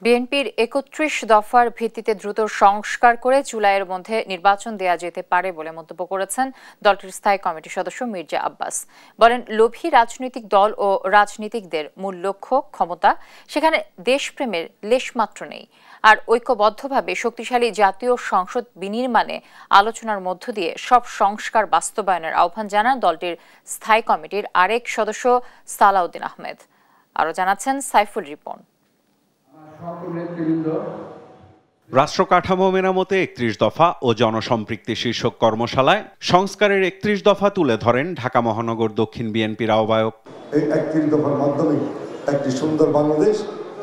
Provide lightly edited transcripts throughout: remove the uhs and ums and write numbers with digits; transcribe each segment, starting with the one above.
বিএনপির ৩১ দফার ভিত্তিতে দ্রুত সংস্কার করে জুলাইয়ের মধ্যে নির্বাচন দেয়া যেতে পারে বলে মন্তব্য করেছেন দলটির স্থায়ী কমিটির সদস্য মির্জা আব্বাস। বলেন, লোভী রাজনৈতিক দল ও রাজনীতিকদের মূল লক্ষ্য ক্ষমতা, সেখানে দেশপ্রেমের লেশমাত্র নেই। আর ঐক্যবদ্ধভাবে শক্তিশালী জাতীয় সংসদ বিনির্মাণে আলোচনার মধ্য দিয়ে সব সংস্কার বাস্তবায়নের আহ্বান জানান দলটির স্থায়ী কমিটির আরেক সদস্য সালাউদ্দিন আহমেদ। আরও জানাচ্ছেন সাইফুল রিপন। রাষ্ট্র কাঠামো মেরামতে ৩১ দফা ও জনসম্পৃক্তি শীর্ষক কর্মশালায় সংস্কারের ৩১ দফা তুলে ধরেন ঢাকা মহানগর দক্ষিণ বিএনপির আহ্বায়ক। এই ৩১ দফার মাধ্যমে একটি সুন্দর বাংলাদেশ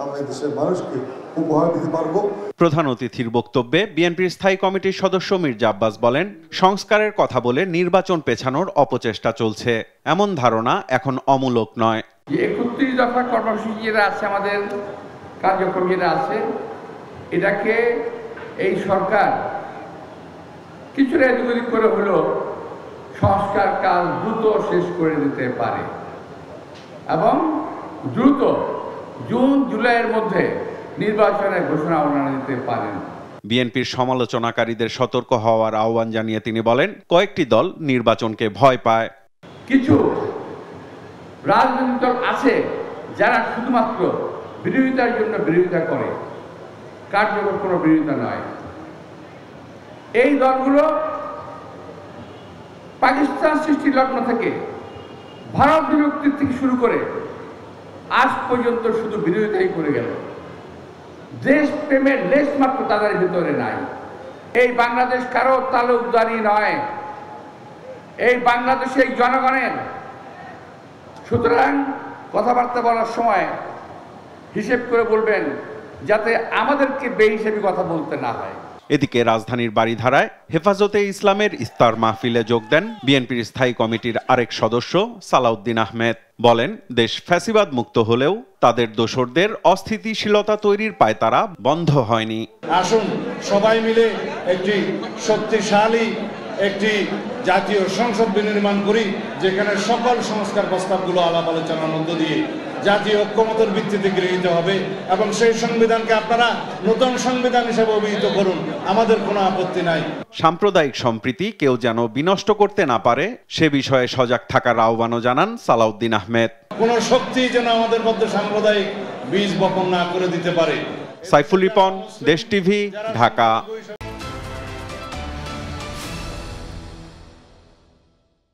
আমরা দেশের মানুষকে উপহার দিতে পারব। প্রধান অতিথির বক্তব্যে বিএনপির স্থায়ী কমিটির সদস্য মির্জা আব্বাস বলেন, সংস্কারের কথা বলে নির্বাচন পেছানোর অপচেষ্টা চলছে, এমন ধারণা এখন অমূলক নয়। ৩১ দফা কর্মসূচি যেটা আছে, আমাদের কার্যক্রম যেটা আছে, এটাকে এই সরকার কিছুটা এদিক করে হলো সংস্কার কাজ দ্রুত শেষ করে দিতে পারে এবং দ্রুত জুন জুলাইয়ের মধ্যে নির্বাচনের ঘোষণা দিতে পারেন। বিএনপির সমালোচনাকারীদের সতর্ক হওয়ার আহ্বান জানিয়ে তিনি বলেন, কয়েকটি দল নির্বাচনকে ভয় পায়। কিছু রাজনৈতিক দল আছে যারা শুধুমাত্র বিরোধিতার জন্য বিরোধিতা করে, কার্যকর কোনো বিরোধিতা নয়। এই দলগুলো পাকিস্তান সৃষ্টির লগ্ন থেকে ভারত বিভক্তির থেকে শুরু করে আজ পর্যন্ত শুধু বিরোধিতাই করে গেল। দেশ প্রেমের লেশ মাত্র তাদের ভিতরে নাই। এই বাংলাদেশ কারো তালুকদারি নয়, এই বাংলাদেশের জনগণের। সুতরাং কথাবার্তা বলার সময় হিসেব করে বলবেন, যাতে আমাদেরকে বেহিসেবি কথা বলতে না হয়। এদিকে রাজধানীর বারিধারায় হেফাজতে ইসলামের ইফতার মাহফিলে যোগ দেন বিএনপির স্থায়ী কমিটির আরেক সদস্য সালাউদ্দিন আহমেদ। বলেন, দেশ ফ্যাসিবাদ মুক্ত হলেও তাদের দোসরদের অস্থিতিশীলতা তৈরির পায়তারা বন্ধ হয়নি। আসুন সবাই মিলে একটি শক্তিশালী একটি জাতীয় সংসদ বিনির্মাণ করি, যেখানে সকল সংস্কার প্রস্তাবগুলো আলাপ আলোচনার মধ্য দিয়ে জাতীয় ঐক্যমতের ভিত্তিতে গৃহীত হবে এবং সেই সংবিধানকে আপনারা নতুন সংবিধান হিসেবে অভিহিত করুন, আমাদের কোনো আপত্তি নাই। সাম্প্রদায়িক সম্প্রীতি কেউ যেন বিনষ্ট করতে না পারে সে বিষয়ে সজাগ থাকার আহ্বানও জানান সালাউদ্দিন আহমেদ। কোনো শক্তি যেন আমাদের মধ্যে সাম্প্রদায়িক বীজ বপন না করে দিতে পারে। সাইফুল রিপন, দেশ টিভি, ঢাকা।